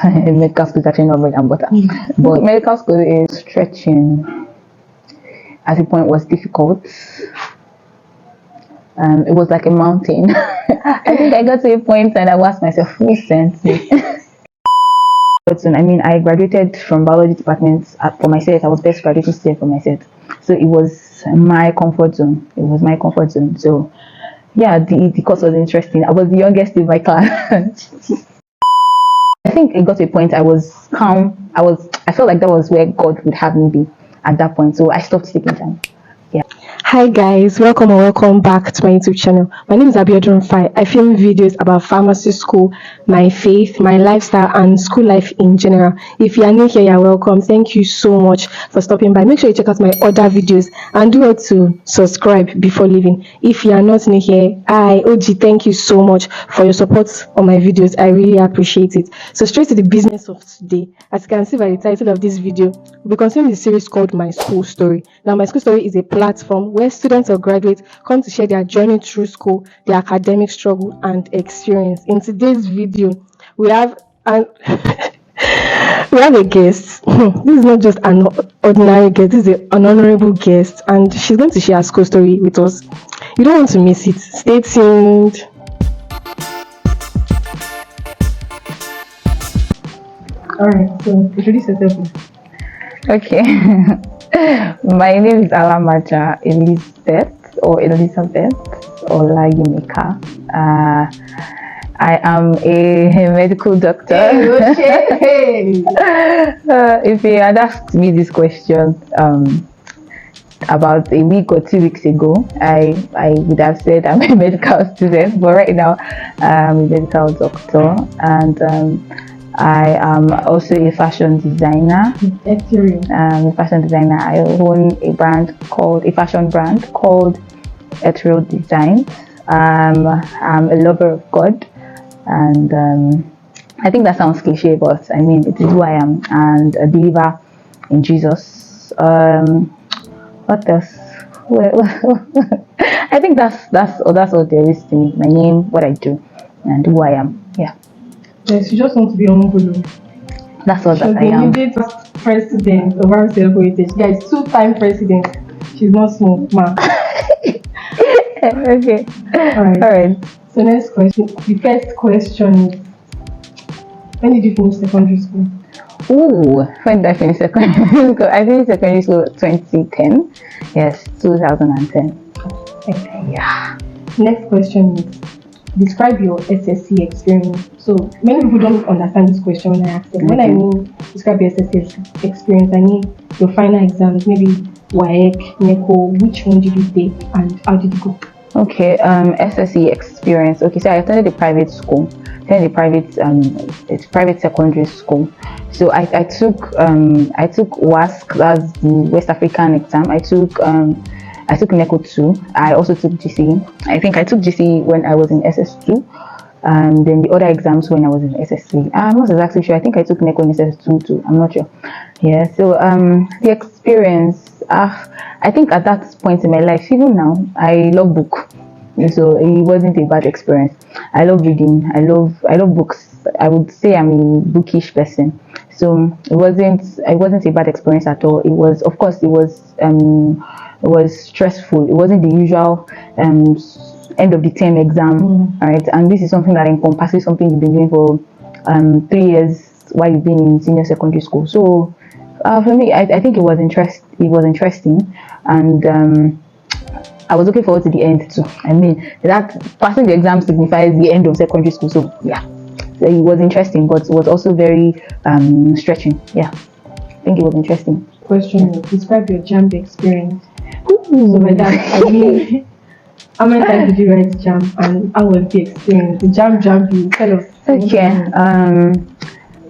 medical school is actually not bread and butter. But medical school is stretching. At a point, was difficult. It was like a mountain. I think I got to a point and I asked myself, who sent me? I mean, I graduated from biology department for my set. I was best graduating student for my set. So it was my comfort zone. So yeah, the course was interesting. I was the youngest in my class. I think it got to a point I was calm. I felt like that was where God would have me be at that point. So I stopped taking time. Yeah. Hi guys, welcome back to my YouTube channel. My name is Abiodun Fai. I film videos about pharmacy school, my faith, my lifestyle, and school life in general. If you are new here, you're welcome. Thank you so much for stopping by. Make sure you check out my other videos and do not to subscribe before leaving. If you are not new here, thank you so much for your support on my videos. I really appreciate it. So straight to the business of today. As you can see by the title of this video, we'll be continuing the series called My School Story. Now, My School Story is a platform where students or graduates come to share their journey through school, their academic struggle and experience. In today's video, we have a guest. This is not just an ordinary guest, this is an honorable guest, and she's going to share her school story with us. You don't want to miss it. Stay tuned. Alright, so introduce yourself. Okay. My name is Alamaja Elizabeth or Olayimika. I am a medical doctor. If you had asked me this question about a week or 2 weeks ago, I would have said I'm a medical student, but right now I'm a medical doctor, and I am also a fashion designer. A fashion designer. I own a fashion brand called Ethereal Designs. I'm a lover of God, and I think that sounds cliche, but I mean it is who I am, and a believer in Jesus. What else? I think that's all there is to me. My name, what I do, and who I am. Yeah. Yes, you just want to be humble. That's all that I am. She's the president of our heritage. Guys, 2-time president. She's not small, ma. Okay. Alright. So next question. The first question is, when did you finish secondary school? When did I finish secondary school? I finished secondary school 2010. Yes, 2010. Okay. Yeah. Next question is, describe your SSC experience. So many people don't understand this question when I ask them. When I mean describe your SSC experience, I mean your final exams, maybe WAEC, NECO, which one did you take and how did it go? Okay, SSC experience. Okay, so I attended a private school. It's private secondary school. So I took WASC, that's the West African exam. I took NECO 2. I also took GCE. I think I took GCE when I was in SS2. Then the other exams when I was in SS3. I'm not exactly sure. I think I took NECO in SS2 too. I'm not sure. Yeah. So the experience. I think at that point in my life, even now, I love book. So it wasn't a bad experience. I love reading. I love books. I would say I'm a bookish person. So it wasn't a bad experience at all. It was, of course, it was stressful. It wasn't the usual end of the term exam, right? And this is something that encompasses something you've been doing for 3 years while you've been in senior secondary school. So for me, I think it was interesting, and I was looking forward to the end too. I mean, that passing the exam signifies the end of secondary school. So yeah, so it was interesting, but it was also very stretching. Yeah, I think it was interesting. Question: describe your JAMB experience. So by that, I mean, how many times did you write JAMB and how was the experience? The JAMB you kind of. Okay.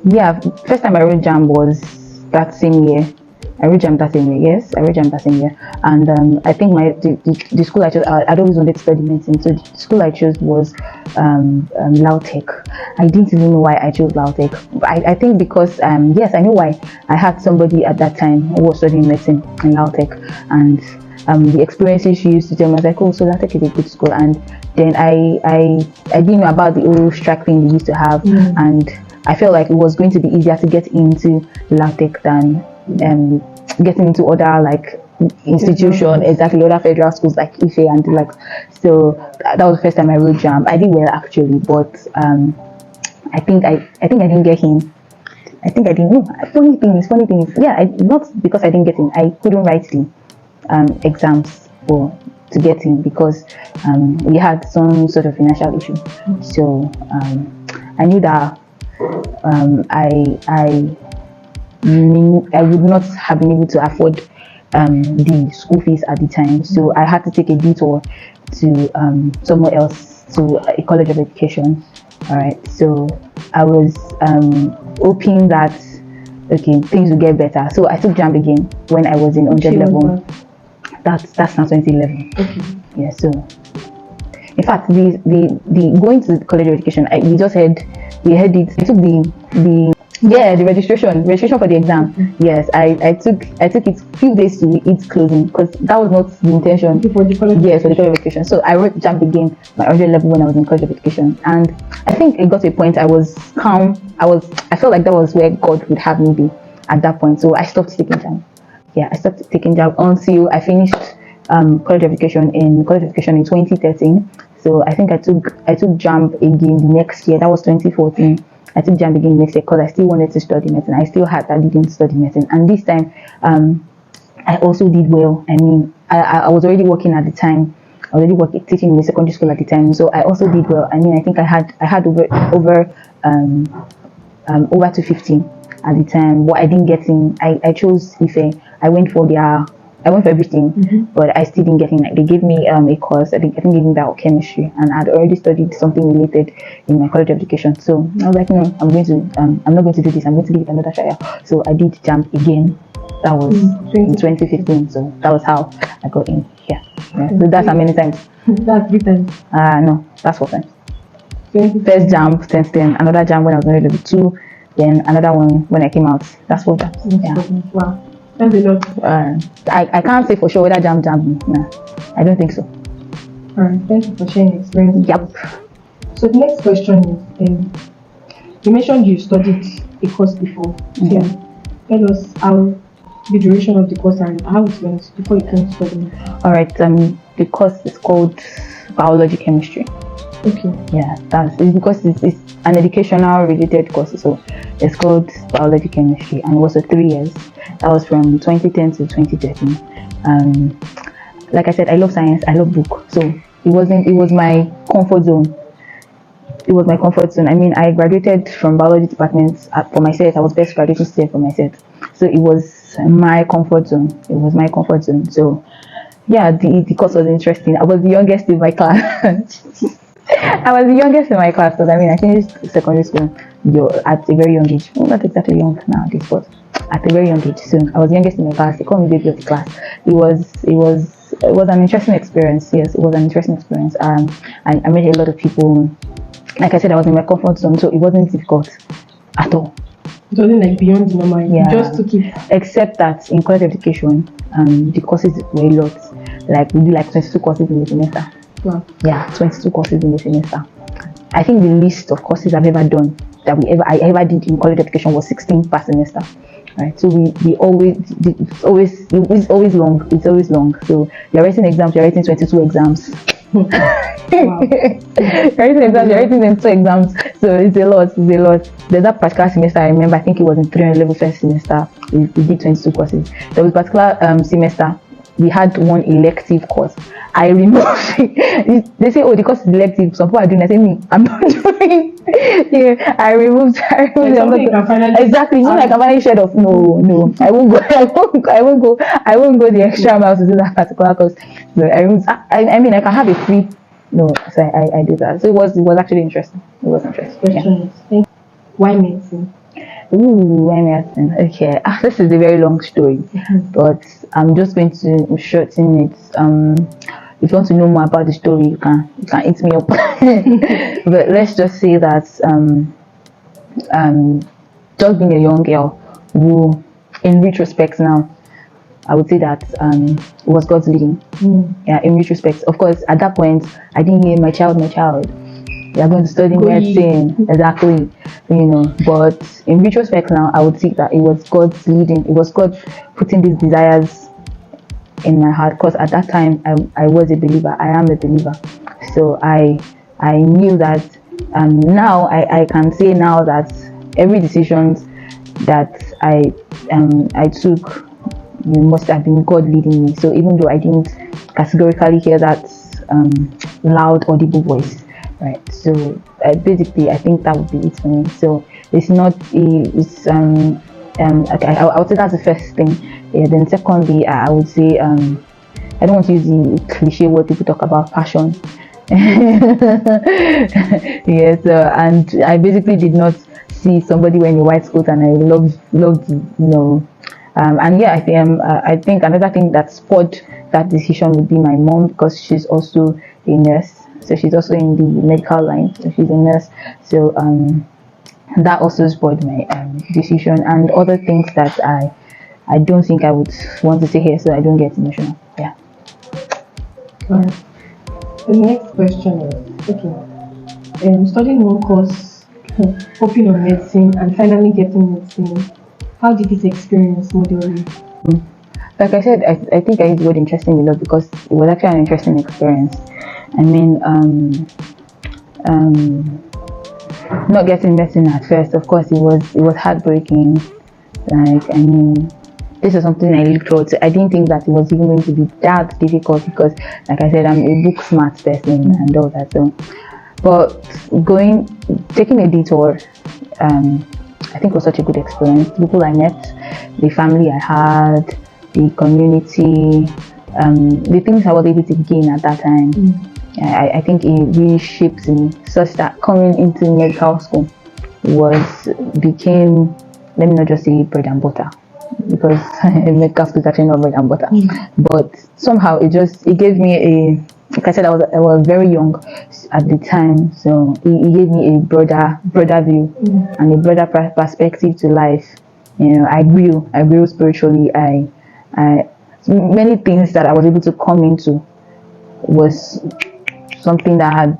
Yeah, first time I wrote JAMB was that same year. I wrote JAMB that same year. Yes, I wrote JAMB that same year. And I think the school I chose, I'd always wanted to study medicine. So the school I chose was Lautech. I didn't even know why I chose Lautech. I think because, yes, I know why. I had somebody at that time who was studying medicine in Lautech. And the experiences she used to tell me, I was like, oh, so Lautech is a good school. And then I didn't know about the oral strike thing they used to have. And I felt like it was going to be easier to get into LATEC than getting into other like institution, exactly, other federal schools like Ife and the like. So that was the first time I wrote JAMB. I did well actually, but I think I didn't get in. I think I didn't know. Funny thing is, yeah, not because I didn't get in. I couldn't write the exams to get in because we had some sort of financial issue. So I knew that I would not have been able to afford the school fees at the time. So I had to take a detour to somewhere else, to a college of education. All right. So I was hoping that okay, things will get better. So I took JAMB again when I was in 100 level. That's now 2011. Okay. Yeah. So in fact, the going to college of education, we just had it. I took the registration for the exam. Yes, I took it few days to its closing because that was not the intention. For the college. Yes, for the college of education. So I wrote JAMB again, my 100 level when I was in college of education, and I think it got to a point I was calm. I felt like that was where God would have me be at that point. So I stopped taking JAMB. Yeah, I stopped taking JAMB until I finished college of education in 2013. So I think I took JAMB again the next year. That was 2014. I took JAMB again next year because I still wanted to study medicine. I still had that didn't study medicine, and this time I also did well. I mean, I was already working at the time. I was already teaching in the secondary school at the time, so I also did well. I mean, I think I had over 215 at the time, but I didn't get in. I chose Ife. I went for everything, but I still didn't get in. Like, they gave me a course. I think gave me biochemistry, and I'd already studied something related in my college of education. So I was like, no, I'm not going to do this. I'm going to give it another try. So I did JAMB again. That was in 2015. So that was how I got in here. Yeah. So that's how many times? That's 3 times. No, that's 4 times. First JAMB, 10, another JAMB when I was in level 2, then another one when I came out. That's 4 JAMBs. Yeah. Wow. That's a lot. I can't say for sure whether JAMB. Nah, I don't think so. Alright, thank you for sharing the experience. Yep. So the next question is, you mentioned you studied a course before. Yeah. Tell us how the duration of the course and how it went before you came to study. Alright, the course is called biology chemistry. Okay. Yeah, it's because it's an educational related course, so it's called biology chemistry, and it was 3 years. That was from 2010 to 2013. Like I said, I love science, I love book, so it was my comfort zone. It was my comfort zone. I mean, I graduated from biology department for my set. I was best graduating student for my set, so it was my comfort zone. It was my comfort zone. So yeah, the course was interesting. I was the youngest in my class. I was the youngest in my class because I mean I finished secondary school at a very young age. Well, not exactly young nowadays, but at a very young age. So I was the youngest in my class. They called me baby of the class. It was an interesting experience. Yes, it was an interesting experience. I met a lot of people. Like I said, I was in my comfort zone, so it wasn't difficult at all. It wasn't like beyond the normal. Yeah. Just to keep. Except that in college education, the courses were a lot. Like we do like 22 courses in the semester. Wow. Yeah, 22 courses in the semester. I think the list of courses I've ever done I ever did in college education was 16 per semester. Right, so we always it's always long. It's always long. So you're writing exams. You're writing 22 exams. Wow. You're writing exams. You're writing 22 exams. So it's a lot. There's that particular semester. I remember. I think it was in 300 level first semester. We did 22 courses. There was a particular semester. We had one elective course. I removed it. They say, oh, the course is elective. Some people are doing it. I say, me, I'm not doing it. Yeah, I removed it. Exactly. It's not like I'm finally shed off. No. I won't go the extra mile to do that particular course. So I mean, I can have a free. No, so I did that. So it was actually interesting. It was interesting. Yeah. Why medicine? Why medicine? Okay. This is a very long story, but I'm just going to shorten it. If you want to know more about the story, you can hit me up. But let's just say that just being a young girl who, in retrospect now, I would say that it was God's leading. Yeah, in retrospect. Of course, at that point, I didn't hear my child. you are going to study medicine, exactly, But in retrospect now, I would think that it was God's leading. It was God putting these desires in my heart, because at that time I was a believer. I am a believer, so I knew that. Now I can say now that every decision that I took, must have been God leading me. So even though I didn't categorically hear that loud audible voice, right? So basically I think that would be it for me. So it's not it's okay, I would say that's the first thing. Yeah, then secondly, I would say I don't want to use the cliche word people talk about, passion. Yes, and I basically did not see somebody wearing a white coat, and I loved and yeah, I think another thing that spurred that decision would be my mom, because she's also a nurse. So she's also in the medical line. So she's a nurse. So that also spurred my decision, and other things that I don't think I would want to say here, so I don't get emotional. Yeah. The next question is, okay, studying one course, hoping on medicine, and finally getting medicine. How did this experience model you? Like I said, I think I used the word interesting a lot because it was actually an interesting experience. I mean, not getting medicine at first, of course, it was heartbreaking. Like, I mean, this is something I looked forward to. I didn't think that it was even going to be that difficult because, like I said, I'm a book smart person and all that. So, but taking a detour, I think was such a good experience. The people I met, the family I had, the community, the things I was able to gain at that time. I think it really shaped me such that coming into medical school became, let me not just say bread and butter, because medical school is actually not bread and butter, but somehow it gave me like I said, I was very young at the time, so it gave me a broader view and a broader perspective to life. I grew spiritually. I many things that I was able to come into was something that had,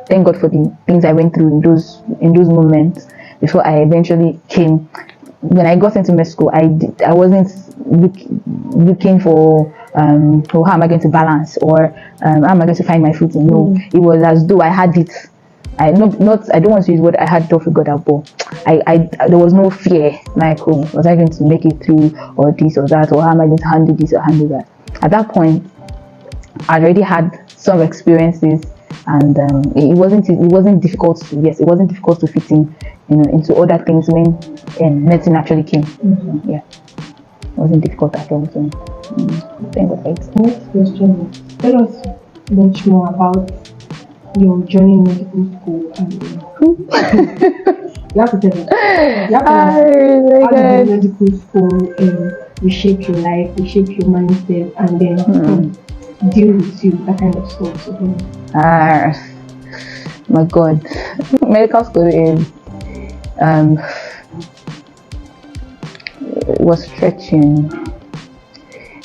thank God for the things I went through in those moments before I eventually came. When I got into med school, I wasn't looking for how am I going to balance, or how am I going to find my footing. No, it was as though I had it. I don't want to use what I had to figure out, but there was no fear, like, oh, was I going to make it through, or this or that, or how am I going to handle this or handle that. At that point, I already had some experiences, and it wasn't difficult to fit in, into other things when medicine actually came. So, yeah, it wasn't difficult at all. So thank God for it. Next question is, tell us much more about your journey in medical school, and you have to tell us. How did medical school reshape your life, reshape your mindset, and then deal with you, that kind of stuff. So, my God, medical school was stretching.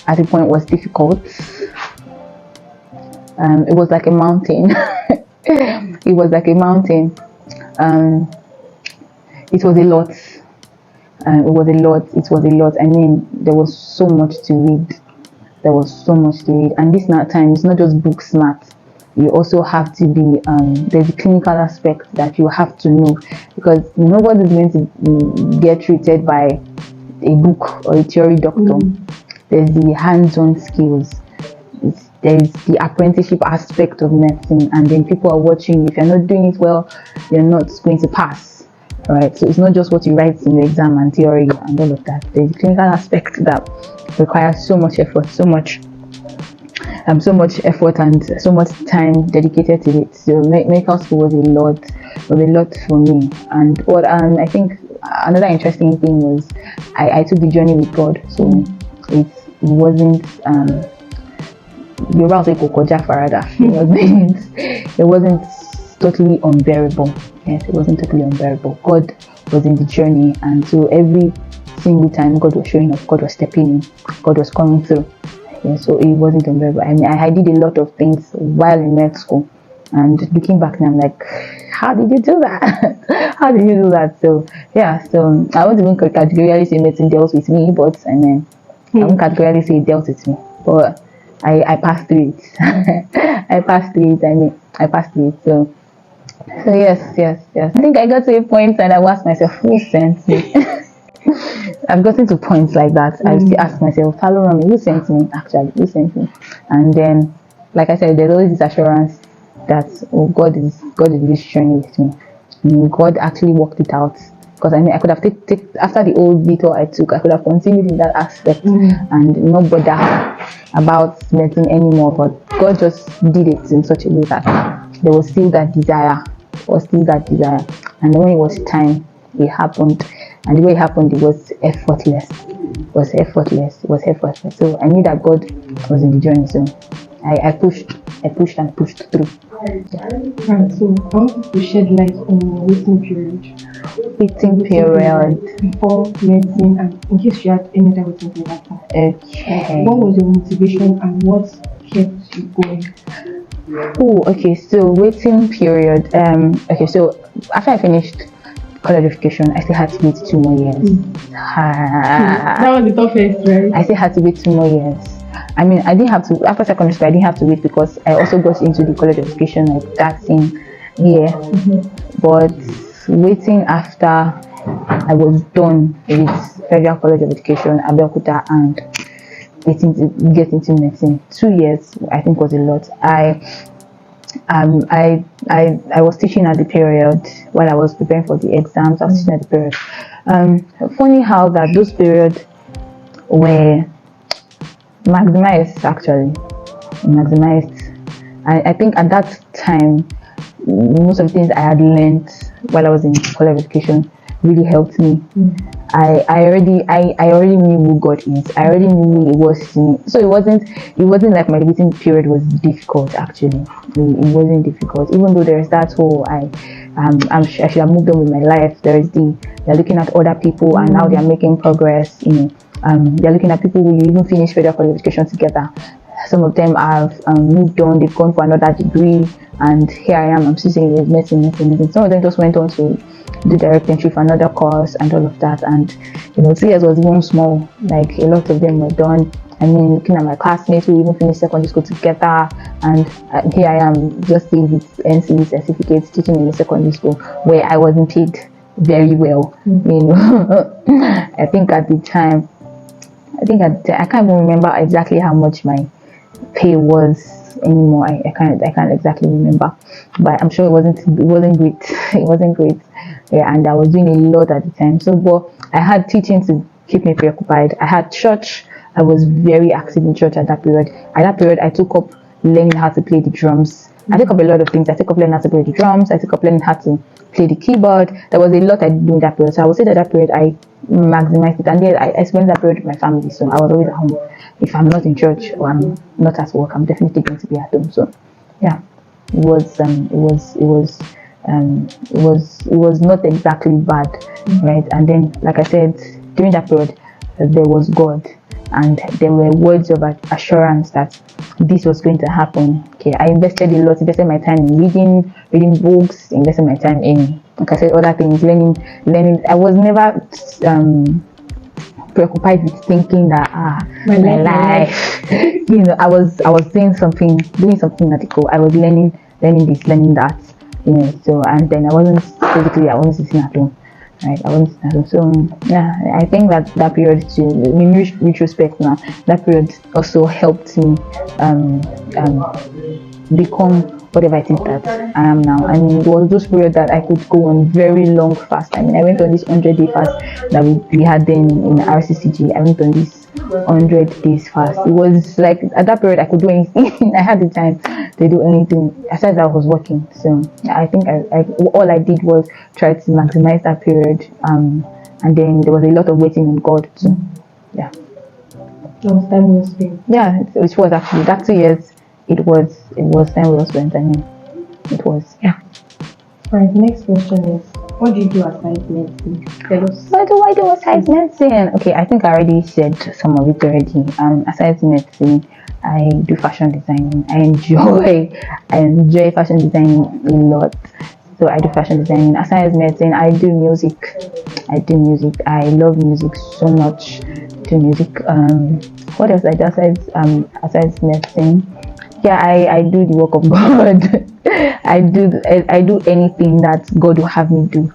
At the point, was difficult. It was like a mountain. It was like a mountain. It was a lot. It was a lot. I mean, there was so much to read. And this time, it's not just book smart. You also have to be, there's the clinical aspect that you have to know, because nobody's going to get treated by a book or a theory doctor. There's the hands-on skills. There's the apprenticeship aspect of medicine, and then people are watching. If you're not doing it well, you're not going to pass. Right? So it's not just what you write in the exam and theory and all of that. There's the clinical aspect that requires so much effort, so much and so much time dedicated to it. So medical school was a lot for me. And what I think another interesting thing was I took the journey with God. So it wasn't Yoruba will say Kokoja Farada. It wasn't totally unbearable. Yes, it wasn't totally unbearable. God was in the journey, and so every single time God was showing up, God was stepping in, God was coming through. Yeah, so it wasn't unbearable. I mean, I did a lot of things while in med school. And looking back now, I'm like, how did you do that? How did you do that? So yeah, so I won't even categorically say medicine dealt with me, but I mean, I won't categorically say it dealt with me, but I passed through it. I passed through it. I mean, I passed through it. So yes. I think I got to a point and I asked myself, who sent me? I've gotten to points like that. I still ask myself, Talorami, who sent me? Actually, who sent me? And then, like I said, there's always this assurance that God is really sharing with me. God actually worked it out. Because I mean, I could have take after the old detour I took, I could have continued in that aspect and not bother about medicine anymore. But God just did it in such a way that there was still that desire, and when it was time, it happened. And the way it happened, it was effortless. So I knew that God was in the journey. So I pushed through. Right, so I want you to shed light on your waiting period. Waiting period. Before medicine, and in case you had any other waiting period after. Okay. What was your motivation and what kept you going? Oh, okay. So waiting period. Okay. So after I finished college education, I still had to wait 2 more years. That was the toughest, right? I still had to wait 2 more years. I mean, I didn't have to, after secondary school, I didn't have to wait because I also got into the college education like that same year. But waiting after I was done with Federal College of Education, Abeokuta, and waiting to get into medicine, 2 years, I think was a lot. I was teaching at the period while I was preparing for the exams. I was teaching at the period. Funny how that those periods were maximized, actually maximized. I think at that time, most of the things I had learned while I was in college education really helped me. I already knew who God is. I already knew who He was to me. So it wasn't like my waiting period was difficult. Actually, it wasn't difficult. Even though there's that whole I should have moved on with my life. They're looking at other people and now they're making progress. They're looking at people who even finished federal qualification together. Some of them have moved on. They've gone for another degree, and here I am. I'm still saying medicine. Some of them just went on to do direct entry for another course and all of that. And 2 years was even small. Like a lot of them were done. I mean, looking at my classmates who even finished secondary school together, and here I am just still with NCE certificates teaching in the secondary school where I wasn't paid very well. I think at the time, I can't even remember exactly how much my pay was anymore. I can't exactly remember, but I'm sure it wasn't great. It wasn't great. Yeah, and I was doing a lot at the time. So, but I had teaching to keep me preoccupied. I had church. I was very active in church at that period. At that period, I took up learning how to play the drums. I took up a lot of things. I took up learning how to play the drums. I took up learning how to play the keyboard. There was a lot I did in that period. So I would say that period I maximized it. And then I spent that period with my family. So I was always at home. If I'm not in church or I'm not at work, I'm definitely going to be at home. So yeah, it was not exactly bad, right? And then, like I said, during that period, there was God, and there were words of assurance that this was going to happen. Okay, I invested my time in reading books, invested my time in, like I said, other things, learning. I was never preoccupied with thinking that my life I was doing something radical. I was learning this, learning that, so, and then I wasn't sitting at home, right? I wasn't sitting at home. So yeah, I think that period too, in retrospect now, that period also helped me become whatever I think that I am now. I mean, it was those periods that I could go on very long fast. I mean, I went on this 100-day fast that we had then in RCCG. I went on this 100 days fast. It was like at that period I could do anything. I had the time to do anything aside that I was working. So I think I all I did was try to maximize that period. And then there was a lot of waiting on God too. Yeah. Time well spent. Yeah, it was actually that 2 years. It was time well spent. I mean, it was. Yeah. Alright, next question is, What do you do aside medicine? Tell us. What do I do aside medicine? Okay, I think I already said some of it already. Aside medicine, I do fashion designing. I enjoy fashion designing a lot. So I do fashion designing. Aside medicine, I do music. I love music so much. Do music. What else I do aside medicine? Yeah, I do the work of God. I do anything that God will have me do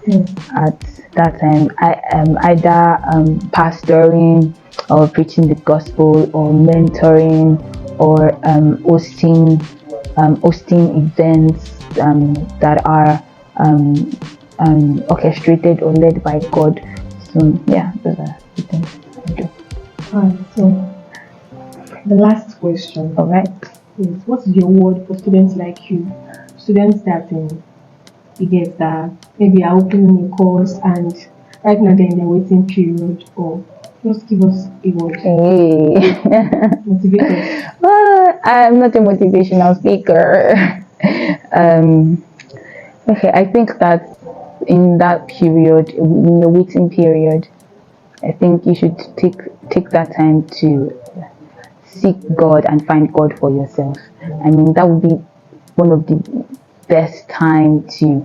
at that time. I am either pastoring or preaching the gospel or mentoring or hosting events that are orchestrated or led by God. So yeah, those are the things I do. Alright, so the last question All right. is, what is your word for students like you? Students that you get that maybe are opening a course and right now they're in their waiting period, or just give us a word. Hey. Motivate us. Well, I'm not a motivational speaker. Okay, I think that in that period, in your waiting period, I think you should take that time to seek God and find God for yourself. I mean, that would be one of the best time to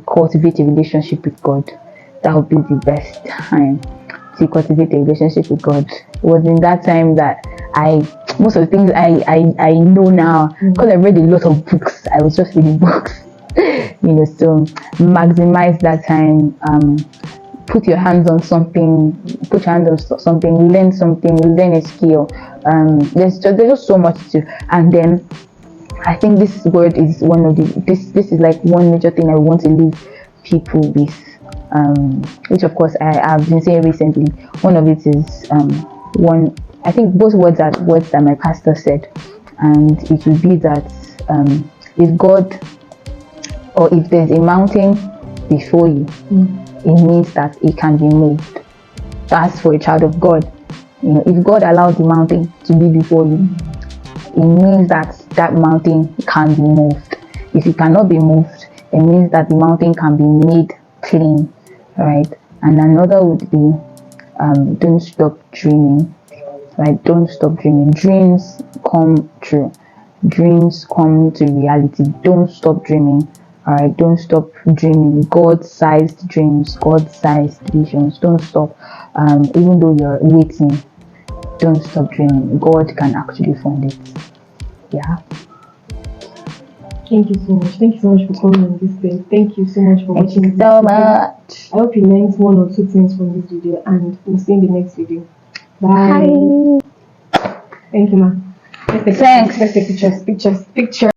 cultivate a relationship with God. That would be the best time to cultivate a relationship with God. It was in that time that most of the things I know now, because I read a lot of books. I was just reading books, so maximize that time. Put your hands on something, learn a skill. There's just so much to, and then I think this word is one of this is like one major thing I want to leave people with, which of course I have been saying recently. One of it is one. I think both words are words that my pastor said, and it will be that if God, or if there's a mountain before you, it means that it can be moved. That's for a child of God. If God allowed the mountain to be before you, it means that that mountain can be moved. If it cannot be moved, it means that the mountain can be made clean, right? And another would be don't stop dreaming, right? Don't stop dreaming. Dreams come true. Dreams come to reality. Don't stop dreaming. All right, don't stop dreaming. God-sized dreams, God-sized visions. Don't stop. Even though you're waiting, don't stop dreaming. God can actually fund it. Yeah. Thank you so much. Thank you so much for coming on this day. Thank you so much for Thank watching you this so video. much. I hope you learned one or two things from this video, and we'll see you in the next video. Bye. Bye. Thank you, ma. Thanks. Let's take pictures.